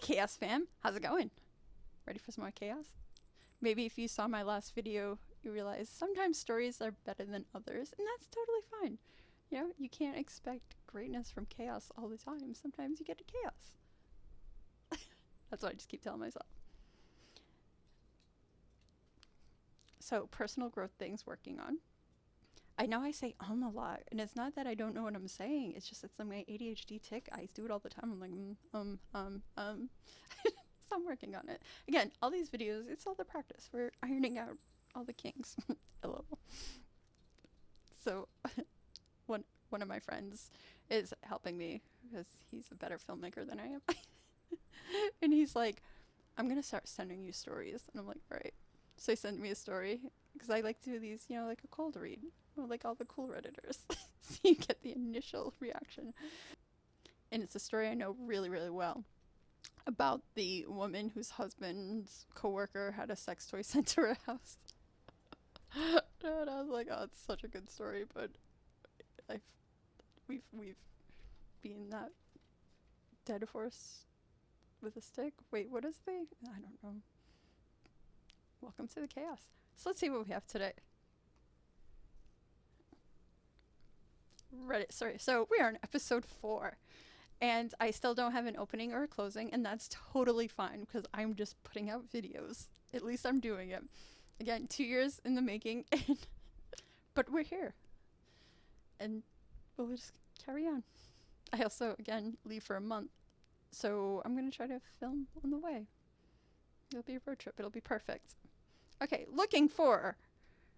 Chaos fam, how's it going? Ready for some more chaos? Maybe if you saw my last video, you realize sometimes stories are better than others, and that's totally fine. You know, you can't expect greatness from chaos all the time. Sometimes you get to chaos. That's what I just keep telling myself. So, personal growth things working on. I know I say a lot, and it's not that I don't know what I'm saying. It's just it's my ADHD tick. I do it all the time. I'm like, So I'm working on it. Again, all these videos, it's all the practice. We're ironing out all the kinks. LOL. So, one of my friends is helping me because he's a better filmmaker than I am. And he's like, I'm gonna start sending you stories, and I'm like, all right. So he sent me a story because I like to do these, like a cold read, or like all the cool redditors, so you get the initial reaction. And it's a story I know really, really well about the woman whose husband's coworker had a sex toy sent to her house. And I was like, oh, it's such a good story, but I've we've been that dead horse with a stick. Wait, what is the? I don't know. Welcome to the chaos. So let's see what we have today. Reddit, sorry. So we are in episode 4. And I still don't have an opening or a closing, and that's totally fine because I'm just putting out videos. At least I'm doing it. Again, 2 years in the making, but we're here. And we'll just carry on. I also, again, leave for a month. So I'm going to try to film on the way. It'll be a road trip. It'll be perfect. Okay, looking for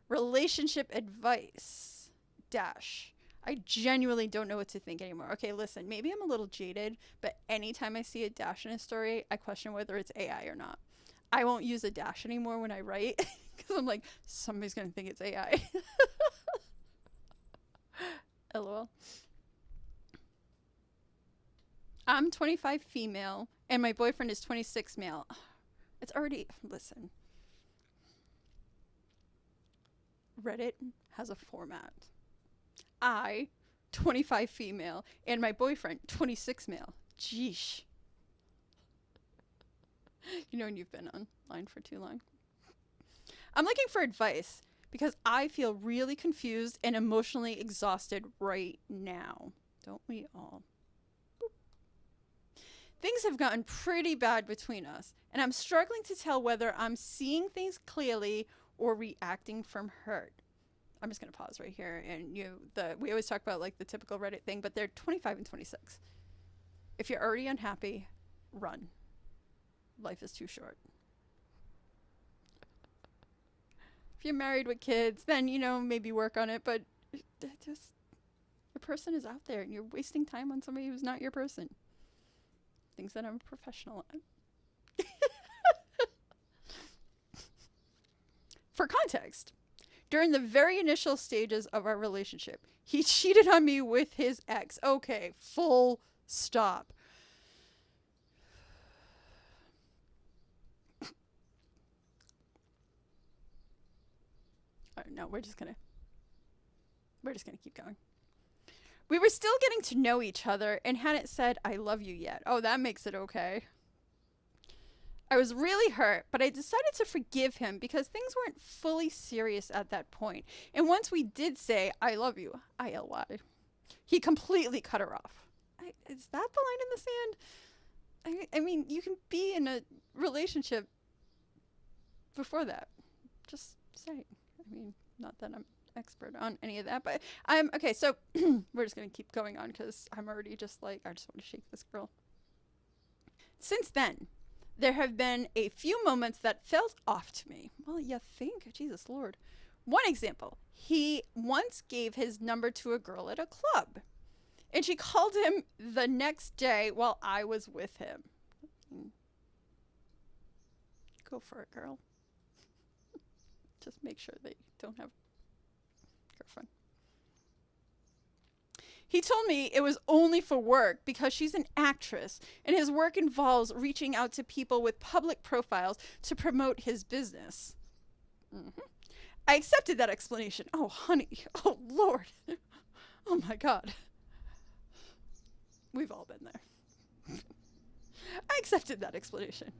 relationship advice. Dash. I genuinely don't know what to think anymore. Okay, listen, maybe I'm a little jaded, but anytime I see a dash in a story, I question whether it's AI or not. I won't use a dash anymore when I write because I'm like, somebody's going to think it's AI. LOL. I'm 25 female and my boyfriend is 26 male. It's already, listen. Reddit has a format. I, 25 female, and my boyfriend, 26 male. Jeesh. You know when you've been online for too long. I'm looking for advice because I feel really confused and emotionally exhausted right now. Don't we all? Boop. Things have gotten pretty bad between us, and I'm struggling to tell whether I'm seeing things clearly or reacting from hurt. I'm just going to pause right here. And we always talk about like the typical Reddit thing, but they're 25 and 26. If you're already unhappy, run. Life is too short. If you're married with kids, then, maybe work on it. But just, your person is out there and you're wasting time on somebody who's not your person. Things that I'm a professional at. For context, during the very initial stages of our relationship, he cheated on me with his ex. Okay, full stop. All right, no, we're just gonna keep going. We were still getting to know each other and hadn't said I love you yet. Oh, that makes it okay. I was really hurt, but I decided to forgive him because things weren't fully serious at that point. And once we did say, I love you, ILY, he completely cut her off. Is that the line in the sand? I mean, you can be in a relationship before that. Just saying. I mean, not that I'm expert on any of that, but okay, so we're just going to keep going on because I'm already just like, I just want to shake this girl. Since then, there have been a few moments that felt off to me. Well, you think? Jesus Lord. One example, he once gave his number to a girl at a club, and she called him the next day while I was with him. Go for it, girl. Just make sure they don't have a girlfriend. He told me it was only for work because she's an actress and his work involves reaching out to people with public profiles to promote his business. Mm-hmm. I accepted that explanation. Oh, honey. Oh, Lord. Oh, my God. We've all been there. I accepted that explanation.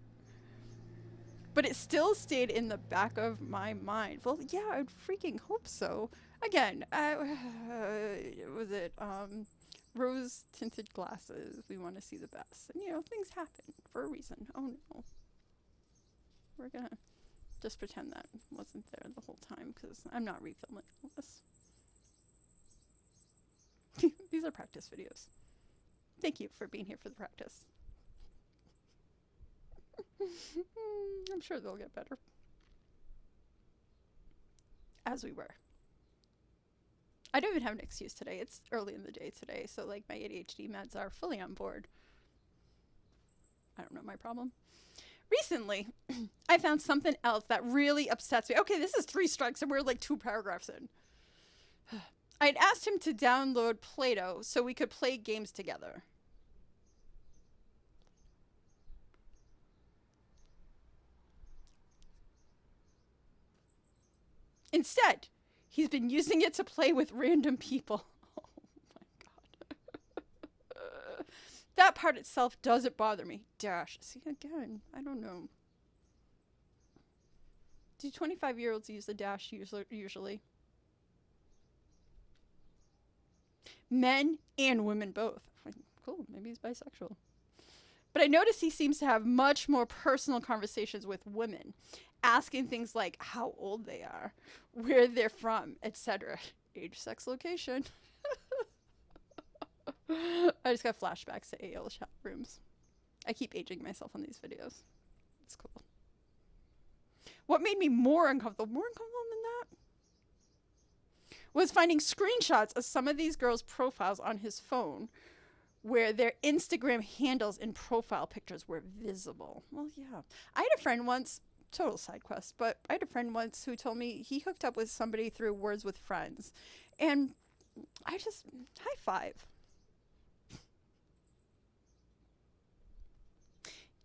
But it still stayed in the back of my mind. Well, yeah, I would freaking hope so. Again, was it rose tinted glasses? We want to see the best, and things happen for a reason. Oh no, we're gonna just pretend that wasn't there the whole time because I'm not refilming all this. These are practice videos. Thank you for being here for the practice. I'm sure they'll get better. As we were. I don't even have an excuse today. It's early in the day today, so like my ADHD meds are fully on board. I don't know my problem. Recently, I found something else that really upsets me. Okay, this is 3 strikes and we're like 2 paragraphs in. I'd asked him to download Play-Doh so we could play games together. Instead, he's been using it to play with random people. Oh my god. That part itself doesn't bother me. Dash. See, again, I don't know. Do 25-year-olds use the dash usually? Men and women both. Cool, maybe he's bisexual. But I notice he seems to have much more personal conversations with women, asking things like how old they are, where they're from, etc. Age, sex, location. I just got flashbacks to AL chat rooms. I keep aging myself on these videos. It's cool. What made me more uncomfortable than that, was finding screenshots of some of these girls' profiles on his phone where their Instagram handles and profile pictures were visible. Well, yeah. I had a friend once, total side quest, but I had a friend once who told me he hooked up with somebody through Words with Friends. And I just, high five.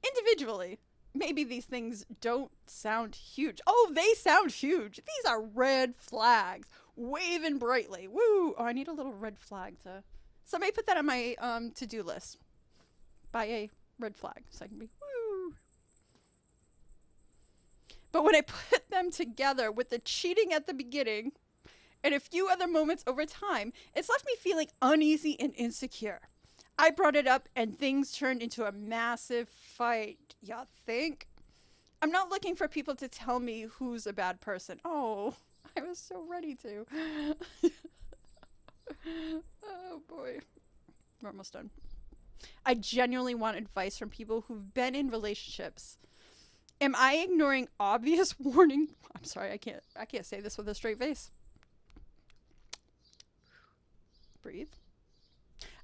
Individually, maybe these things don't sound huge. Oh, they sound huge. These are red flags, waving brightly. Woo! Oh, I need a little red flag to... Somebody put that on my to-do list. Buy a red flag so I can be woo. But when I put them together with the cheating at the beginning and a few other moments over time, it's left me feeling uneasy and insecure. I brought it up and things turned into a massive fight. Y'all think? I'm not looking for people to tell me who's a bad person. Oh, I was so ready to. Oh boy. We're almost done. I genuinely want advice from people who've been in relationships. Am I ignoring obvious warning? I'm sorry, I can't say this with a straight face. Breathe.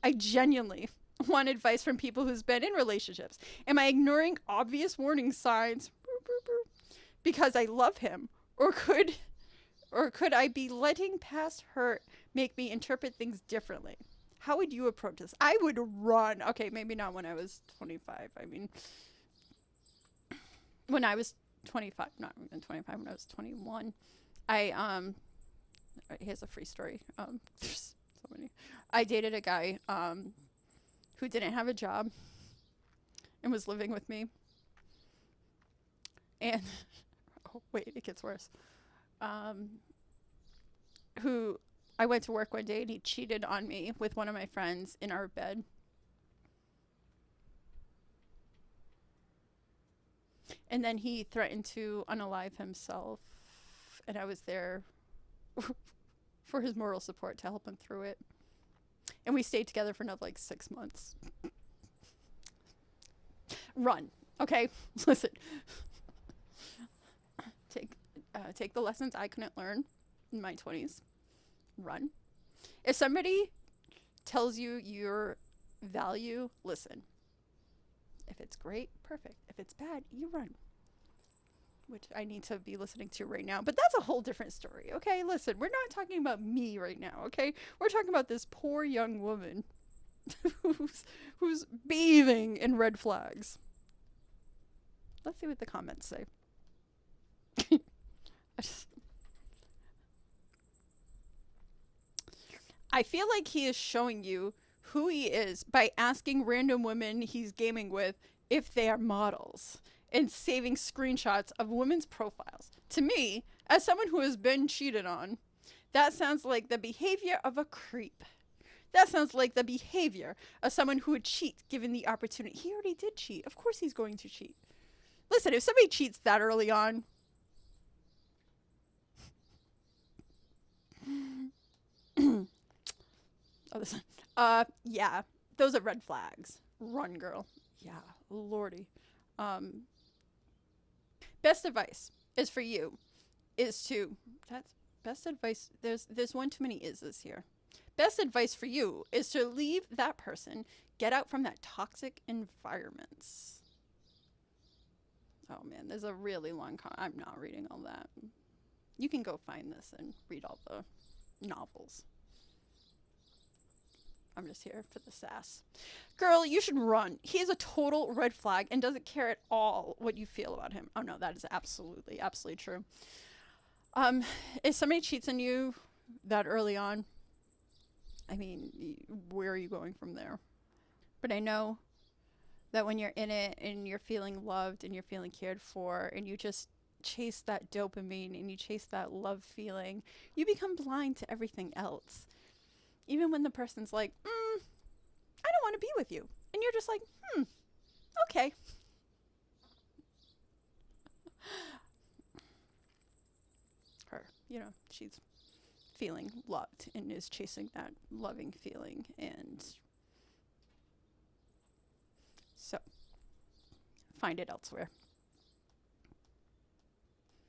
I genuinely want advice from people who's been in relationships. Am I ignoring obvious warning signs because I love him? Or could I be letting past hurt make me interpret things differently? How would you approach this? I would run. Okay, maybe not when I was 25. I mean, when I was 25, not even 25, when I was 21, here's a free story. There's so many. I dated a guy who didn't have a job and was living with me. And, oh, wait, it gets worse. Who I went to work one day and he cheated on me with one of my friends in our bed. And then he threatened to unalive himself. And I was there for his moral support to help him through it. And we stayed together for another 6 months. Run. Okay? Listen. Take the lessons I couldn't learn in my 20s. Run. If somebody tells you your value, listen. If it's great, perfect. If it's bad, you run. Which I need to be listening to right now. But that's a whole different story, okay? Listen, we're not talking about me right now, okay? We're talking about this poor young woman who's bathing in red flags. Let's see what the comments say. I feel like he is showing you who he is by asking random women he's gaming with if they are models and saving screenshots of women's profiles. To me, as someone who has been cheated on, that sounds like the behavior of a creep. That sounds like the behavior of someone who would cheat given the opportunity. He already did cheat. Of course he's going to cheat. Listen, if somebody cheats that early on, oh, this one. Yeah, those are red flags. Run, girl. Yeah, lordy. Um, best advice is for you is to that's best advice. There's one too many is's here. Best advice for you is to leave that person. Get out from that toxic environment. Oh man, there's a really long I'm not reading all that. You can go find this and read all the novels. I'm just here for the sass. Girl, you should run. He is a total red flag and doesn't care at all what you feel about him. Oh no, that is absolutely, absolutely true. If somebody cheats on you that early on, I mean, where are you going from there? But I know that when you're in it and you're feeling loved and you're feeling cared for and you just chase that dopamine and you chase that love feeling, you become blind to everything else. Even when the person's like, I don't want to be with you. And you're just like, okay. Her, she's feeling loved and is chasing that loving feeling. And so, find it elsewhere.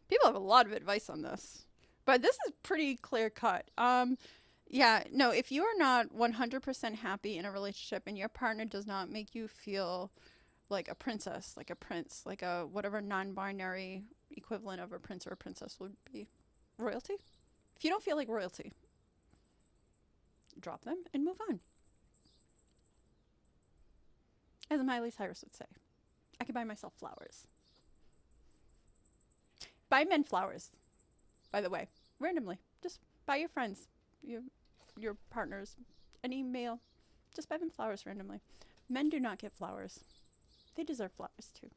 People have a lot of advice on this, but this is pretty clear cut. Yeah, no, if you are not 100% happy in a relationship and your partner does not make you feel like a princess, like a prince, like a whatever non-binary equivalent of a prince or a princess would be, royalty? If you don't feel like royalty, drop them and move on. As Miley Cyrus would say, I could buy myself flowers. Buy men flowers, by the way, randomly. Just buy your friends, your partners, any male, just buy them flowers randomly. Men do not get flowers. They deserve flowers too.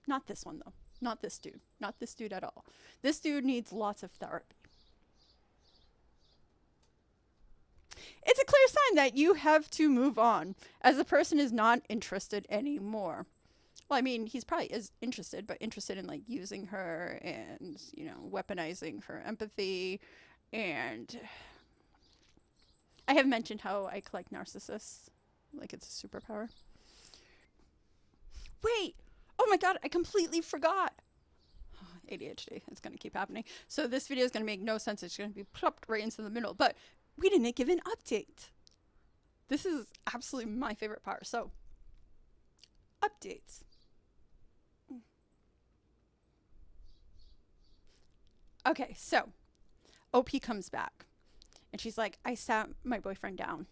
Not this one though. Not this dude. Not this dude at all. This dude needs lots of therapy. It's a clear sign that you have to move on, as the person is not interested anymore. Well, I mean, he's probably is interested, but interested in like using her and, weaponizing her empathy. And I have mentioned how I collect narcissists, like it's a superpower. Wait! Oh my god, I completely forgot! ADHD, it's going to keep happening. So this video is going to make no sense. It's going to be plopped right into the middle. But we didn't give an update. This is absolutely my favorite part. So, updates. Okay, so OP comes back. And she's like, I sat my boyfriend down.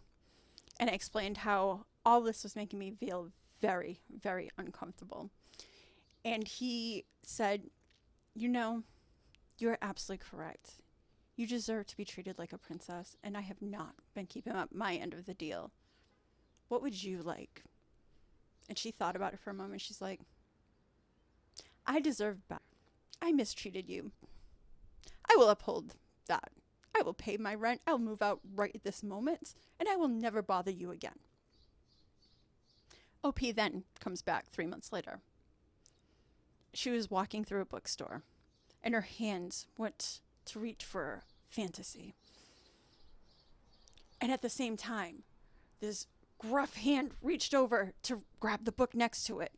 And I explained how all this was making me feel very, very uncomfortable. And he said, you're absolutely correct. You deserve to be treated like a princess, and I have not been keeping up my end of the deal. What would you like? And she thought about it for a moment. She's like, I deserve better. I mistreated you. I will uphold that. I will pay my rent. I'll move out right at this moment, and I will never bother you again. OP then comes back 3 months later. She was walking through a bookstore, and her hands went to reach for fantasy. And at the same time, this gruff hand reached over to grab the book next to it.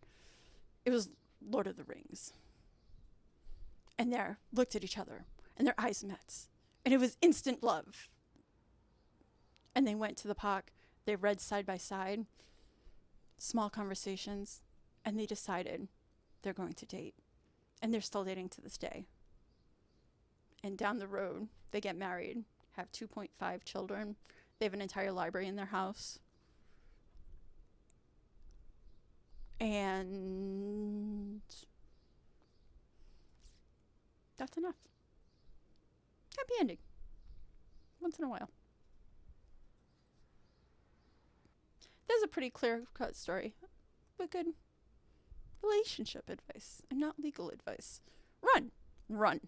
It was Lord of the Rings. And they looked at each other, and their eyes met. And it was instant love. And they went to the park. They read side by side, small conversations, and they decided they're going to date. And they're still dating to this day. And down the road, they get married, have 2.5 children. They have an entire library in their house. And that's enough. Happy ending. Once in a while. There's a pretty clear-cut story, but good. relationship advice and not legal advice. Run. Run.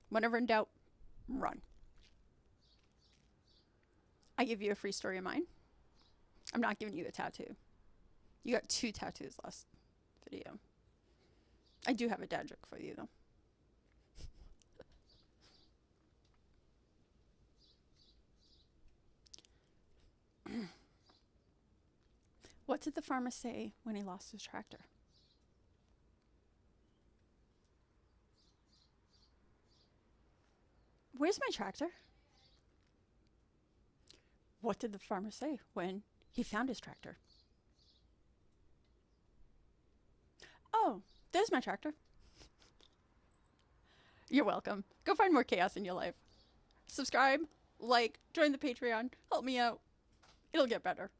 Whenever in doubt, run. I give you a free story of mine. I'm not giving you a tattoo. You got 2 tattoos last video. I do have a dad joke for you, though. What did the farmer say when he lost his tractor? Where's my tractor? What did the farmer say when he found his tractor? Oh, there's my tractor. You're welcome. Go find more chaos in your life. Subscribe, like, join the Patreon, help me out. It'll get better.